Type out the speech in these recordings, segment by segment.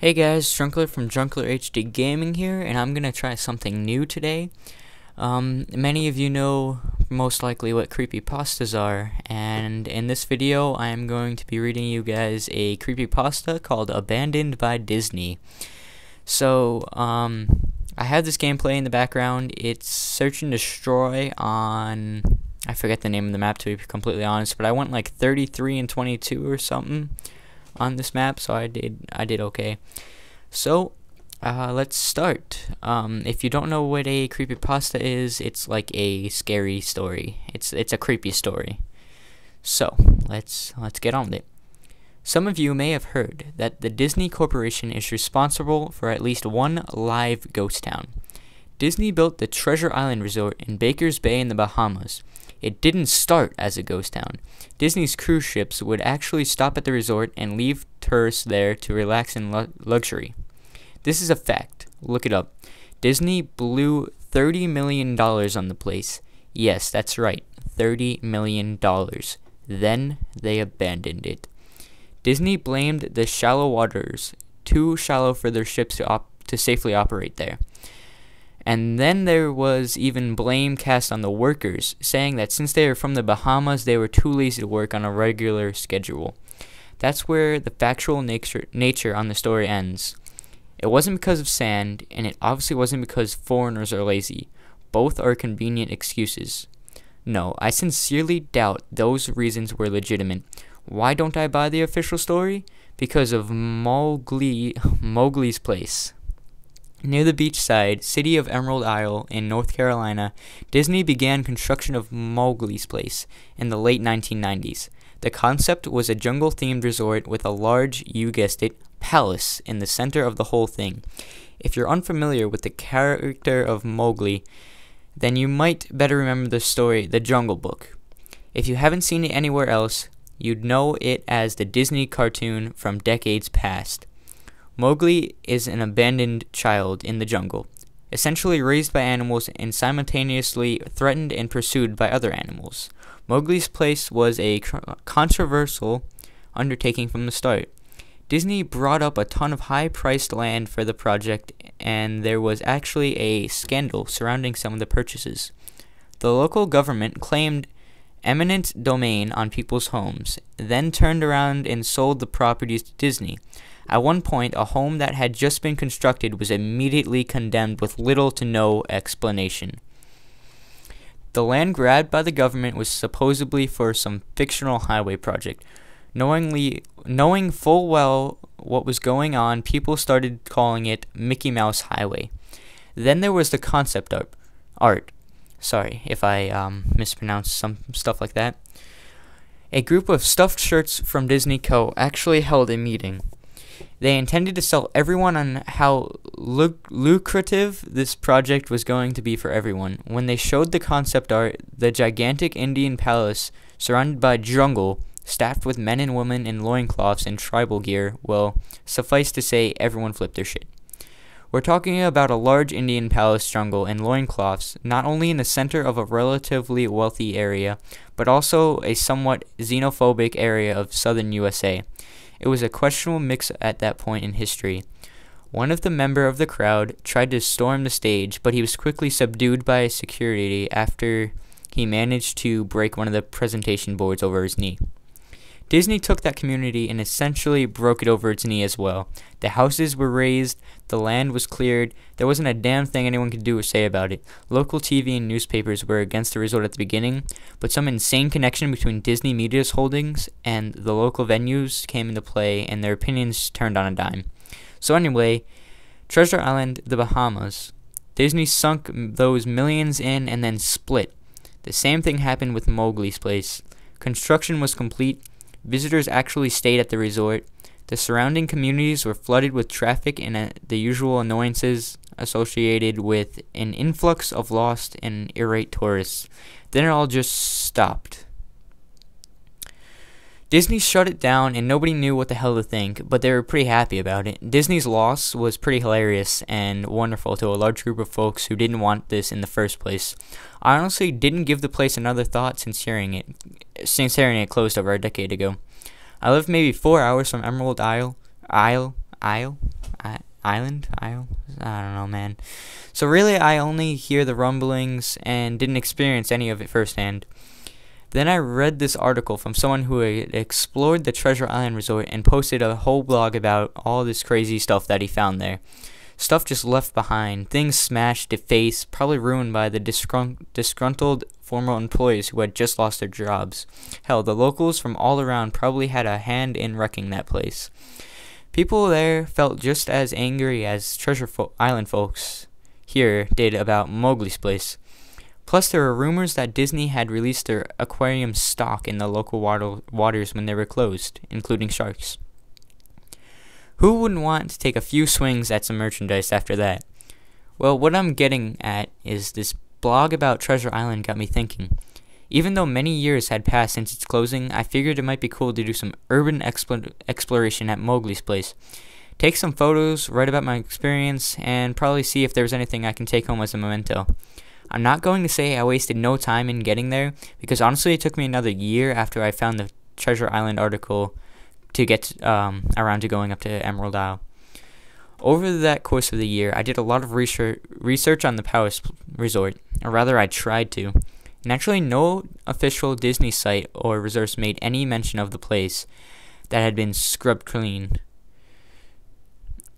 Hey guys, Drunkler from Drunkler HD Gaming here, and I'm gonna try something new today. Many of you know most likely what creepypastas are, and in this video I am going to be reading you guys a creepypasta called Abandoned by Disney. So, I have this gameplay in the background. It's Search and Destroy on, I forget the name of the map to be completely honest, but I went like 33 and 22 or something on this map, so I did okay. So let's start. If you don't know what a creepypasta is, it's like a scary story. It's a creepy story. So let's get on with it. Some of you may have heard that the Disney Corporation is responsible for at least one live ghost town. Disney built the Treasure Island Resort in Baker's Bay in the Bahamas. It didn't start as a ghost town. Disney's cruise ships would actually stop at the resort and leave tourists there to relax in luxury. This is a fact. Look it up. Disney blew $30 million on the place. Yes, that's right. $30 million. Then they abandoned it. Disney blamed the shallow waters, too shallow for their ships to safely operate there. And then there was even blame cast on the workers, saying that since they were from the Bahamas, they were too lazy to work on a regular schedule. That's where the factual nature on the story ends. It wasn't because of sand, and it obviously wasn't because foreigners are lazy. Both are convenient excuses. No, I sincerely doubt those reasons were legitimate. Why don't I buy the official story? Because of Mowgli's place. Near the beachside city of Emerald Isle in North Carolina, Disney began construction of Mowgli's Place in the late 1990s. The concept was a jungle-themed resort with a large, you guessed it, palace in the center of the whole thing. If you're unfamiliar with the character of Mowgli, then you might better remember the story, The Jungle Book. If you haven't seen it anywhere else, you'd know it as the Disney cartoon from decades past. Mowgli is an abandoned child in the jungle, essentially raised by animals and simultaneously threatened and pursued by other animals. Mowgli's Place was a controversial undertaking from the start. Disney brought up a ton of high-priced land for the project, and there was actually a scandal surrounding some of the purchases. The local government claimed eminent domain on people's homes, then turned around and sold the properties to Disney. At one point, a home that had just been constructed was immediately condemned with little to no explanation. The land grabbed by the government was supposedly for some fictional highway project. Knowing full well what was going on, people started calling it Mickey Mouse Highway. Then there was the concept art. Sorry if I mispronounced some stuff like that. A group of stuffed shirts from Disney Co. actually held a meeting. They intended to sell everyone on how lucrative this project was going to be for everyone. When they showed the concept art, the gigantic Indian palace surrounded by jungle, staffed with men and women in loincloths and tribal gear, well, suffice to say, everyone flipped their shit. We're talking about a large Indian palace jungle and loincloths, not only in the center of a relatively wealthy area, but also a somewhat xenophobic area of southern USA. It was a questionable mix at that point in history. One of the members of the crowd tried to storm the stage, but he was quickly subdued by security after he managed to break one of the presentation boards over his knee. Disney took that community and essentially broke it over its knee as well. The houses were razed, the land was cleared, there wasn't a damn thing anyone could do or say about it. Local TV and newspapers were against the resort at the beginning, but some insane connection between Disney Media's holdings and the local venues came into play, and their opinions turned on a dime. So anyway, Treasure Island, the Bahamas. Disney sunk those millions in and then split. The same thing happened with Mowgli's Place. Construction was complete. Visitors actually stayed at the resort. The surrounding communities were flooded with traffic and the usual annoyances associated with an influx of lost and irate tourists. Then it all just stopped. Disney shut it down and nobody knew what the hell to think, but they were pretty happy about it. Disney's loss was pretty hilarious and wonderful to a large group of folks who didn't want this in the first place. I honestly didn't give the place another thought since hearing it closed over a decade ago. I lived maybe 4 hours from Emerald Isle, Island? I don't know, man. So really, I only hear the rumblings and didn't experience any of it firsthand. Then I read this article from someone who had explored the Treasure Island Resort and posted a whole blog about all this crazy stuff that he found there. Stuff just left behind, things smashed, defaced, probably ruined by the disgruntled former employees who had just lost their jobs. Hell, the locals from all around probably had a hand in wrecking that place. People there felt just as angry as Island folks here did about Mowgli's place. Plus, there were rumors that Disney had released their aquarium stock in the local waters when they were closed, including sharks. Who wouldn't want to take a few swings at some merchandise after that? Well, what I'm getting at is this blog about Treasure Island got me thinking. Even though many years had passed since its closing, I figured it might be cool to do some urban exploration at Mowgli's place. Take some photos, write about my experience, and probably see if there's anything I can take home as a memento. I'm not going to say I wasted no time in getting there, because honestly it took me another year after I found the Treasure Island article to get around to going up to Emerald Isle. Over that course of the year, I did a lot of research on the Palace Resort, or rather I tried to. Naturally, no official Disney site or resource made any mention of the place that had been scrubbed clean.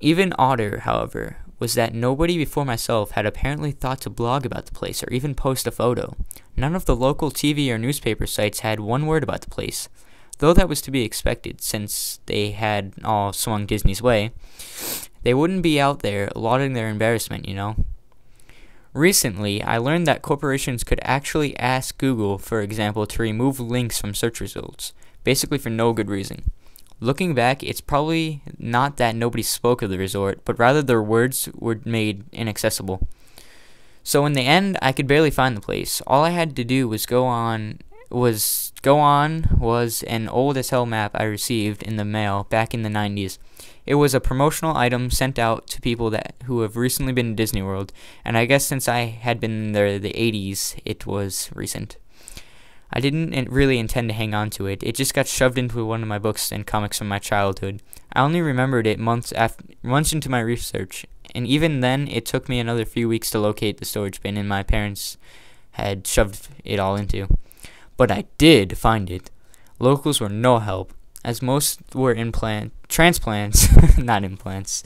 Even odder, however, was that nobody before myself had apparently thought to blog about the place or even post a photo. None of the local TV or newspaper sites had one word about the place, though that was to be expected since they had all swung Disney's way. They wouldn't be out there lauding their embarrassment, you know. Recently, I learned that corporations could actually ask Google, for example, to remove links from search results, basically for no good reason. Looking back, it's probably not that nobody spoke of the resort, but rather their words were made inaccessible. So in the end, I could barely find the place. All I had to do was go on was an old as hell map I received in the mail back in the 90s. It was a promotional item sent out to people who have recently been to Disney World, and I guess since I had been there in the 80s, it was recent. I didn't really intend to hang on to it. It just got shoved into one of my books and comics from my childhood. I only remembered it months into my research, and even then, it took me another few weeks to locate the storage bin and my parents had shoved it all into. But I did find it. Locals were no help, as most were transplants, not implants,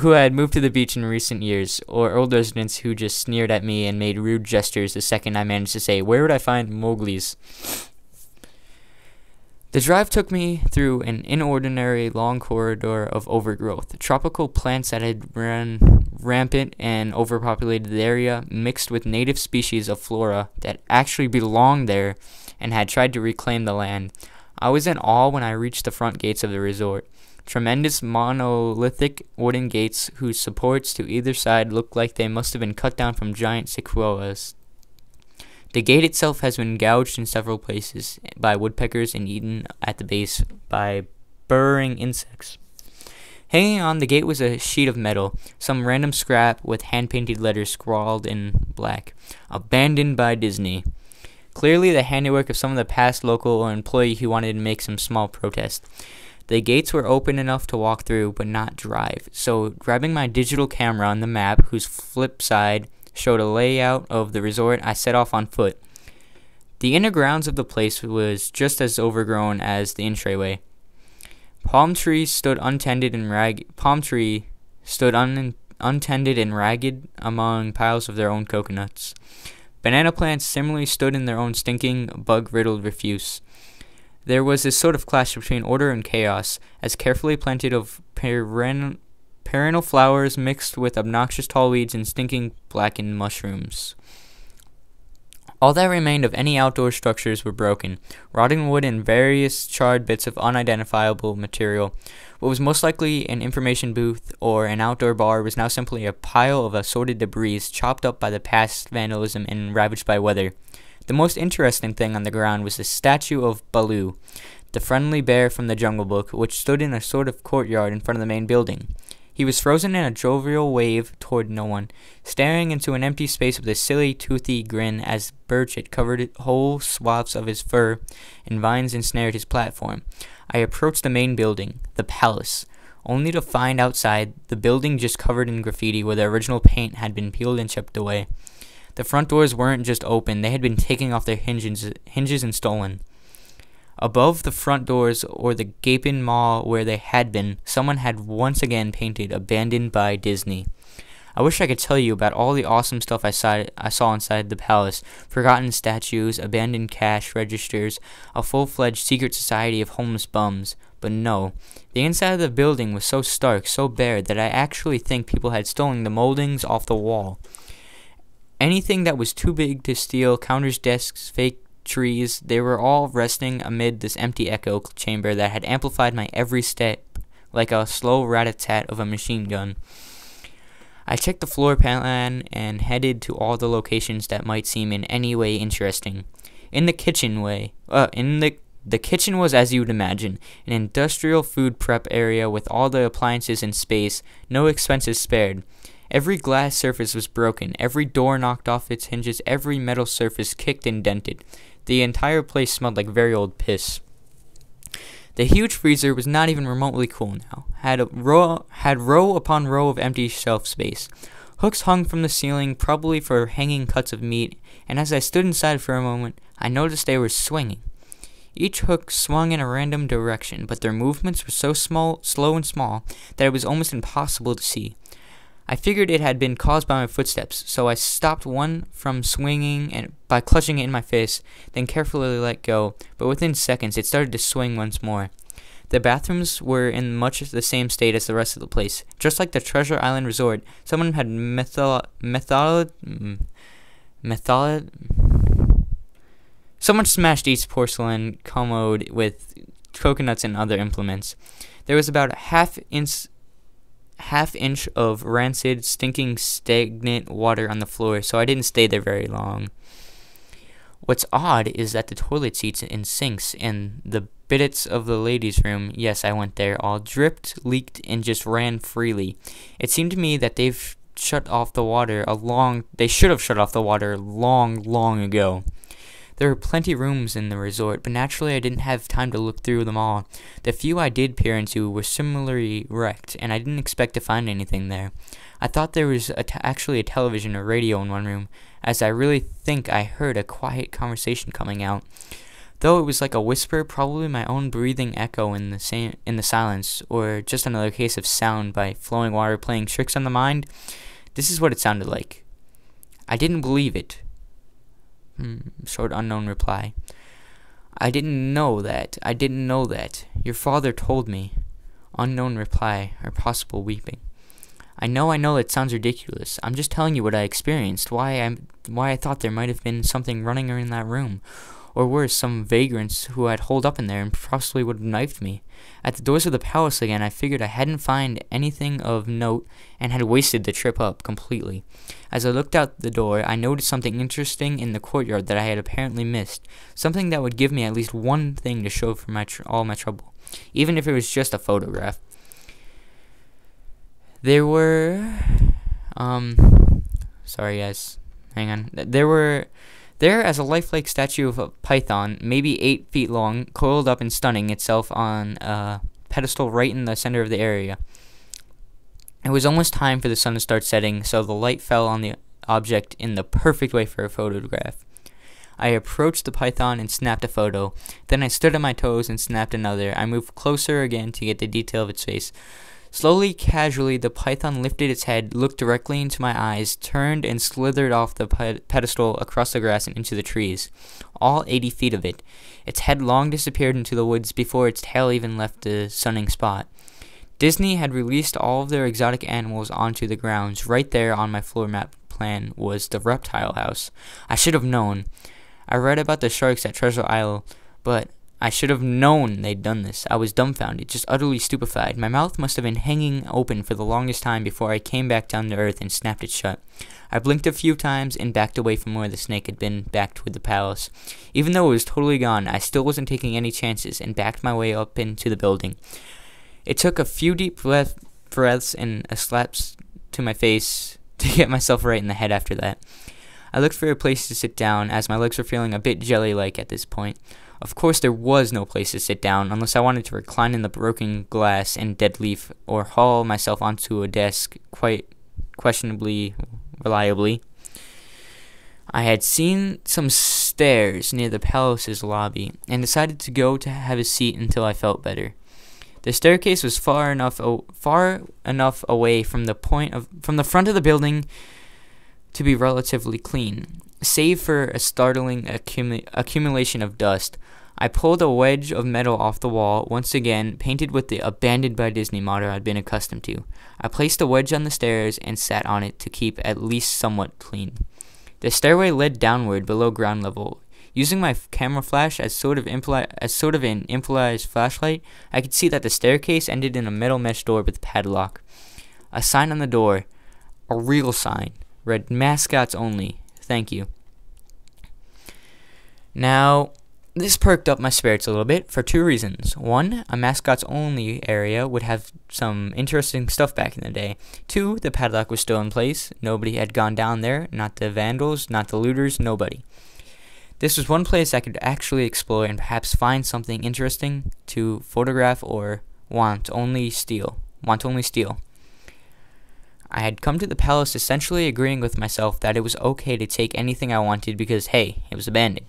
who had moved to the beach in recent years, or old residents who just sneered at me and made rude gestures the second I managed to say, "Where would I find Mowgli's?" The drive took me through an inordinary long corridor of overgrowth. Tropical plants that had run rampant and overpopulated the area, mixed with native species of flora that actually belonged there and had tried to reclaim the land. I was in awe when I reached the front gates of the resort. Tremendous monolithic wooden gates whose supports to either side looked like they must have been cut down from giant sequoias. The gate itself has been gouged in several places by woodpeckers and eaten at the base by burrowing insects. Hanging on the gate was a sheet of metal, some random scrap with hand-painted letters scrawled in black. "Abandoned by Disney." Clearly the handiwork of some of the past local or employee who wanted to make some small protest. The gates were open enough to walk through, but not drive, so grabbing my digital camera on the map, whose flip side showed a layout of the resort, I set off on foot. The inner grounds of the place was just as overgrown as the entryway. Palm trees stood untended and ragged among piles of their own coconuts. Banana plants similarly stood in their own stinking, bug-riddled refuse. There was this sort of clash between order and chaos, as carefully planted of perennial flowers mixed with obnoxious tall weeds and stinking blackened mushrooms. All that remained of any outdoor structures were broken, rotting wood and various charred bits of unidentifiable material. What was most likely an information booth or an outdoor bar was now simply a pile of assorted debris chopped up by the past vandalism and ravaged by weather. The most interesting thing on the ground was the statue of Baloo, the friendly bear from the Jungle Book, which stood in a sort of courtyard in front of the main building. He was frozen in a jovial wave toward no one, staring into an empty space with a silly, toothy grin as birch had covered whole swaths of his fur and vines ensnared his platform. I approached the main building, the palace, only to find outside the building just covered in graffiti where the original paint had been peeled and chipped away. The front doors weren't just open, they had been taken off their hinges and stolen. Above the front doors, or the gaping maw where they had been, someone had once again painted "Abandoned by Disney." I wish I could tell you about all the awesome stuff I saw inside the palace. Forgotten statues, abandoned cash registers, a full-fledged secret society of homeless bums. But no, the inside of the building was so stark, so bare, that I actually think people had stolen the moldings off the wall. Anything that was too big to steal, counters, desks, fake trees, they were all resting amid this empty echo chamber that had amplified my every step like a slow rat-a-tat of a machine gun. I checked the floor plan and headed to all the locations that might seem in any way interesting. In the kitchen the kitchen was as you would imagine, an industrial food prep area with all the appliances in space, no expenses spared. Every glass surface was broken, every door knocked off its hinges, every metal surface kicked and dented. The entire place smelled like very old piss. The huge freezer was not even remotely cool now. Had row upon row of empty shelf space. Hooks hung from the ceiling, probably for hanging cuts of meat, and as I stood inside for a moment, I noticed they were swinging. Each hook swung in a random direction, but their movements were so slow and small, that it was almost impossible to see. I figured it had been caused by my footsteps, so I stopped one from swinging by clutching it in my face, then carefully let go, but within seconds it started to swing once more. The bathrooms were in much the same state as the rest of the place. Just like the Treasure Island Resort, someone had someone smashed each porcelain commode with coconuts and other implements. There was about a half inch of rancid, stinking, stagnant water on the floor, so I didn't stay there very long. What's odd is that the toilet seats and sinks and the bidets of the ladies' room, yes, I went there, all dripped, leaked, and just ran freely. It seemed to me that they should have shut off the water long ago. There were plenty of rooms in the resort, but naturally I didn't have time to look through them all. The few I did peer into were similarly wrecked, and I didn't expect to find anything there. I thought there was actually a television or radio in one room, as I really think I heard a quiet conversation coming out. Though it was like a whisper, probably my own breathing echo in the silence, or just another case of sound by flowing water playing tricks on the mind. This is what it sounded like. I didn't believe it. Short unknown reply. I didn't know that. Your father told me. Unknown reply, or possible weeping. I know it sounds ridiculous. I'm just telling you what I experienced, why I thought there might have been something running in that room. Or worse, some vagrants who had holed up in there and possibly would have knifed me. At the doors of the palace again, I figured I hadn't found anything of note and had wasted the trip up completely. As I looked out the door, I noticed something interesting in the courtyard that I had apparently missed. Something that would give me at least one thing to show for all my trouble, even if it was just a photograph. There were, sorry guys, hang on. There as a lifelike statue of a python, maybe 8 feet long, coiled up and sunning itself on a pedestal right in the center of the area. It was almost time for the sun to start setting, so the light fell on the object in the perfect way for a photograph. I approached the python and snapped a photo. Then I stood on my toes and snapped another. I moved closer again to get the detail of its face. Slowly, casually, the python lifted its head, looked directly into my eyes, turned and slithered off the pedestal across the grass and into the trees. All 80 feet of it. Its head long disappeared into the woods before its tail even left the sunning spot. Disney had released all of their exotic animals onto the grounds. Right there on my floor map plan was the reptile house. I should have known. I read about the sharks at Treasure Isle, but I should have known they'd done this. I was dumbfounded, just utterly stupefied. My mouth must have been hanging open for the longest time before I came back down to earth and snapped it shut. I blinked a few times and backed away from where the snake had been, back toward the palace. Even though it was totally gone, I still wasn't taking any chances and backed my way up into the building. It took a few deep breaths and a slap to my face to get myself right in the head after that. I looked for a place to sit down, as my legs were feeling a bit jelly-like at this point. Of course, there was no place to sit down unless I wanted to recline in the broken glass and dead leaf or haul myself onto a desk quite questionably reliably. I had seen some stairs near the palace's lobby and decided to go to have a seat until I felt better. The staircase was far enough away from the front of the building to be relatively clean, save for a startling accumulation of dust. I pulled a wedge of metal off the wall, once again painted with the "Abandoned by Disney" motto I'd been accustomed to. I placed the wedge on the stairs and sat on it to keep at least somewhat clean. The stairway led downward below ground level. Using my camera flash as sort of an improvised flashlight, I could see that the staircase ended in a metal mesh door with padlock. A sign on the door, a real sign, read "Mascots Only. Thank you." Now, this perked up my spirits a little bit for two reasons. One, a mascots only area would have some interesting stuff back in the day. Two, the padlock was still in place. Nobody had gone down there, not the vandals, not the looters, nobody. This was one place I could actually explore and perhaps find something interesting to photograph or want only steal. I had come to the palace essentially agreeing with myself that it was okay to take anything I wanted because, hey, it was abandoned.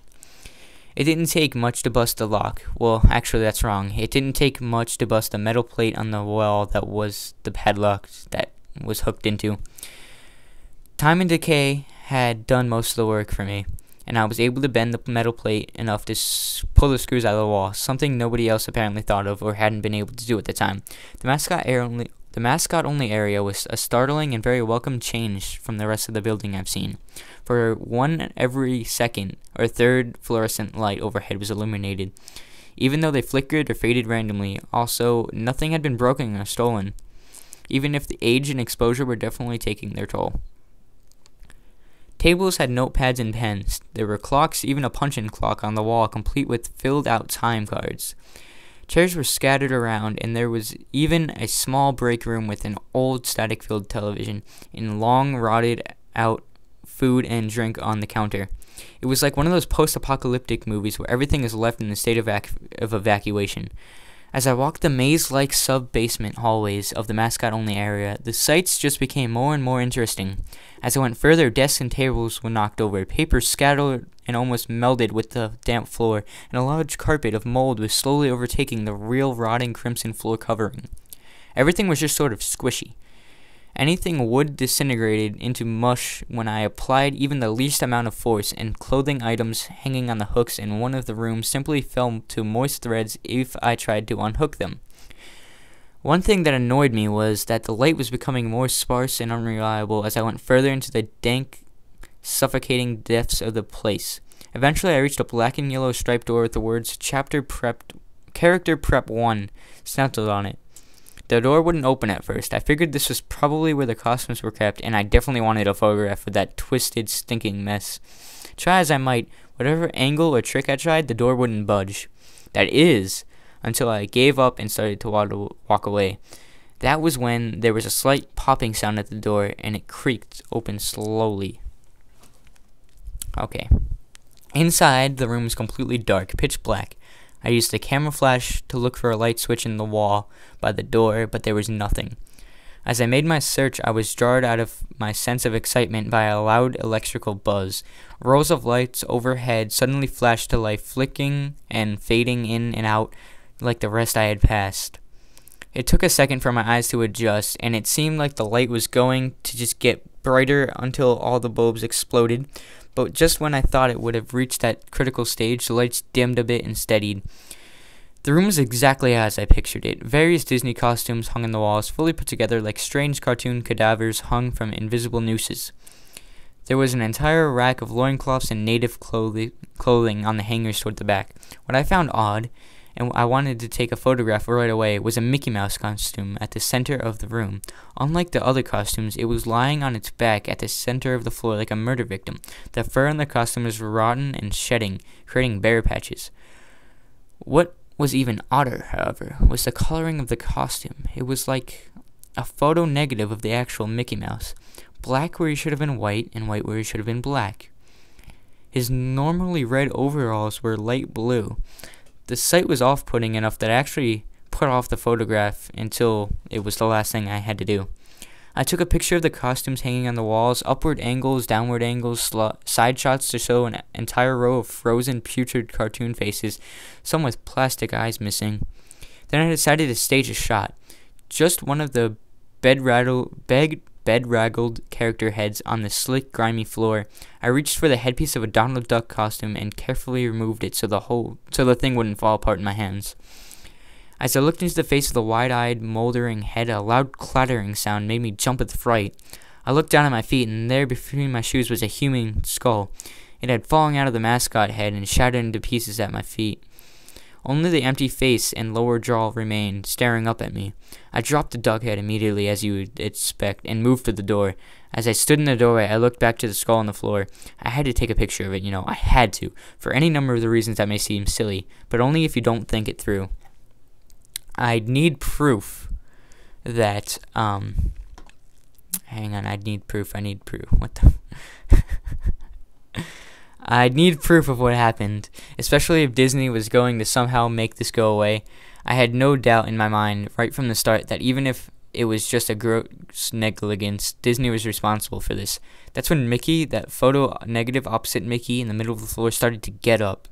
It didn't take much to bust the lock. Well, actually, that's wrong. It didn't take much to bust the metal plate on the wall that was the padlock that was hooked into. Time and decay had done most of the work for me, and I was able to bend the metal plate enough to pull the screws out of the wall, something nobody else apparently thought of or hadn't been able to do at the time. The mascot-only area was a startling and very welcome change from the rest of the building I've seen. For one every second or third fluorescent light overhead was illuminated, even though they flickered or faded randomly. Also, nothing had been broken or stolen, even if the age and exposure were definitely taking their toll. Tables had notepads and pens. There were clocks, even a punch-in clock on the wall, complete with filled-out time cards. Chairs were scattered around, and there was even a small break room with an old static-filled television and long rotted-out food and drink on the counter. It was like one of those post-apocalyptic movies where everything is left in a state of evacuation. As I walked the maze-like sub-basement hallways of the mascot-only area, the sights just became more and more interesting. As I went further, desks and tables were knocked over, papers scattered and almost melded with the damp floor, and a large carpet of mold was slowly overtaking the real rotting crimson floor covering. Everything was just sort of squishy. Anything wood disintegrated into mush when I applied even the least amount of force, and clothing items hanging on the hooks in one of the rooms simply fell to moist threads if I tried to unhook them. One thing that annoyed me was that the light was becoming more sparse and unreliable as I went further into the dank, suffocating depths of the place. Eventually I reached a black and yellow striped door with the words Character Prep 1 stenciled on it. The door wouldn't open at first. I figured this was probably where the costumes were kept, and I definitely wanted a photograph of that twisted, stinking mess. Try as I might, whatever angle or trick I tried, the door wouldn't budge. That is, until I gave up and started to walk away. That was when there was a slight popping sound at the door, and it creaked open slowly. Okay. Inside, the room was completely dark, pitch black. I used the camera flash to look for a light switch in the wall by the door, but there was nothing. As I made my search, I was jarred out of my sense of excitement by a loud electrical buzz. Rows of lights overhead suddenly flashed to life, flicking and fading in and out like the rest I had passed. It took a second for my eyes to adjust, and it seemed like the light was going to just get brighter until all the bulbs exploded. But just when I thought it would have reached that critical stage, the lights dimmed a bit and steadied. The room was exactly as I pictured it. Various Disney costumes hung on the walls, fully put together like strange cartoon cadavers hung from invisible nooses. There was an entire rack of loincloths and native clothing on the hangers toward the back. What I found odd, and I wanted to take a photograph right away, was a Mickey Mouse costume at the center of the room. Unlike the other costumes, it was lying on its back at the center of the floor like a murder victim. The fur on the costume was rotten and shedding, creating bare patches. What was even odder, however, was the coloring of the costume. It was like a photo negative of the actual Mickey Mouse. Black where he should have been white, and white where he should have been black. His normally red overalls were light blue. The sight was off-putting enough that I actually put off the photograph until it was the last thing I had to do. I took a picture of the costumes hanging on the walls, upward angles, downward angles, side shots to show an entire row of frozen, putrid cartoon faces, some with plastic eyes missing. Then I decided to stage a shot. Just one of the bed-raggled character heads on the slick, grimy floor. I reached for the headpiece of a Donald Duck costume and carefully removed it so the thing wouldn't fall apart in my hands. As I looked into the face of the wide-eyed, moldering head, a loud clattering sound made me jump with fright. I looked down at my feet, and there between my shoes was a human skull. It had fallen out of the mascot head and shattered into pieces at my feet. Only the empty face and lower jaw remained, staring up at me. I dropped the duck head immediately, as you would expect, and moved to the door. As I stood in the doorway, I looked back to the skull on the floor. I had to take a picture of it, I had to, for any number of the reasons that may seem silly, but only if you don't think it through. I'd need proof that, hang on, I need proof, what the, I'd need proof of what happened, especially if Disney was going to somehow make this go away. I had no doubt in my mind, right from the start, that even if it was just a gross negligence, Disney was responsible for this. That's when Mickey, that photo negative opposite Mickey in the middle of the floor, started to get up.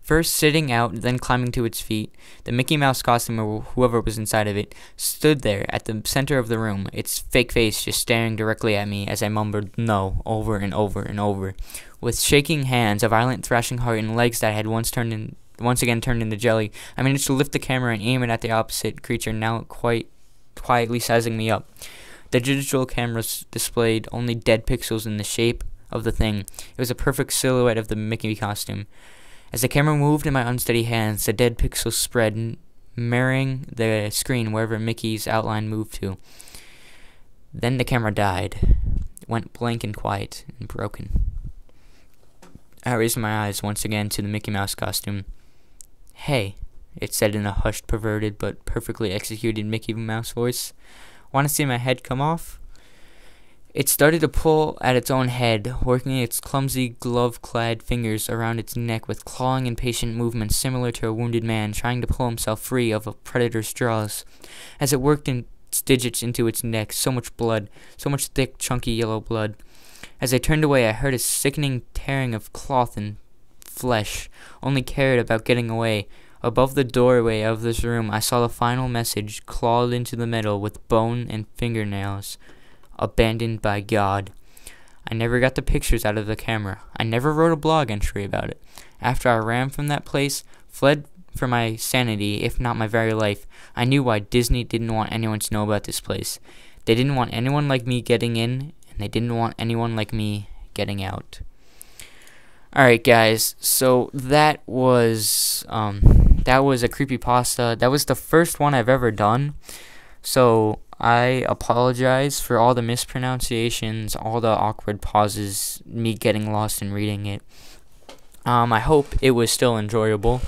First sitting out, then climbing to its feet. The Mickey Mouse costume, or whoever was inside of it, stood there at the center of the room, its fake face just staring directly at me as I mumbled "no" over and over and over. With shaking hands, a violent thrashing heart, and legs that had once again turned into jelly, I managed to lift the camera and aim it at the opposite creature, now quite quietly sizing me up. The digital cameras displayed only dead pixels in the shape of the thing. It was a perfect silhouette of the Mickey costume. As the camera moved in my unsteady hands, the dead pixels spread, mirroring the screen wherever Mickey's outline moved to. Then the camera died, went blank and quiet and broken. I raised my eyes once again to the Mickey Mouse costume. "Hey," it said in a hushed, perverted, but perfectly executed Mickey Mouse voice. "Want to see my head come off?" It started to pull at its own head, working its clumsy, glove-clad fingers around its neck with clawing, impatient movements similar to a wounded man trying to pull himself free of a predator's jaws. As it worked its digits into its neck, so much blood, so much thick, chunky yellow blood. As I turned away, I heard a sickening tearing of cloth and flesh, only cared about getting away. Above the doorway of this room, I saw the final message clawed into the metal with bone and fingernails. Abandoned by God. I never got the pictures out of the camera. I never wrote a blog entry about it. After I ran from that place, fled for my sanity, if not my very life, I knew why Disney didn't want anyone to know about this place. They didn't want anyone like me getting in, and they didn't want anyone like me getting out. Alright guys, so that was a creepypasta. That was the first one I've ever done. So I apologize for all the mispronunciations, all the awkward pauses, me getting lost in reading it. I hope it was still enjoyable,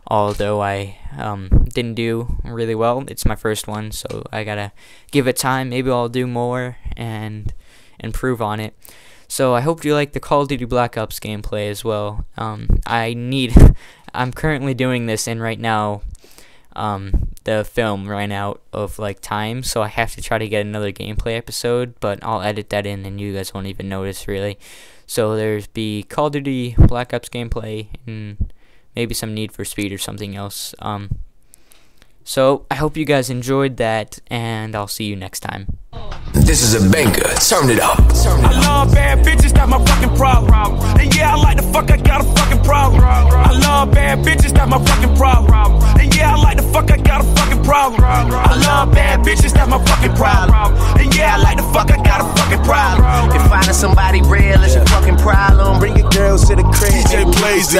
although I didn't do really well. It's my first one, so I gotta give it time. Maybe I'll do more and improve on it. So I hope you like the Call of Duty Black Ops gameplay as well. I'm currently doing this, and right now the film ran out of time, so I have to try to get another gameplay episode, but I'll edit that in and you guys won't even notice really. So there's be Call of Duty Black Ops gameplay and maybe some Need for Speed or something else. So I hope you guys enjoyed that, and I'll see you next time. This is a banger. Turn it up. I love bad bitches, that's my fucking problem. And yeah, I like the fuck, I got a fucking problem. I love bad bitches, that's my fucking problem. And yeah, I like the fuck, I got a fucking problem. I love bad bitches, that's my fucking problem. And yeah, I like the fuck, I got a fucking problem. If finding somebody real is your fucking problem, bring your girls to the crib. DJ plays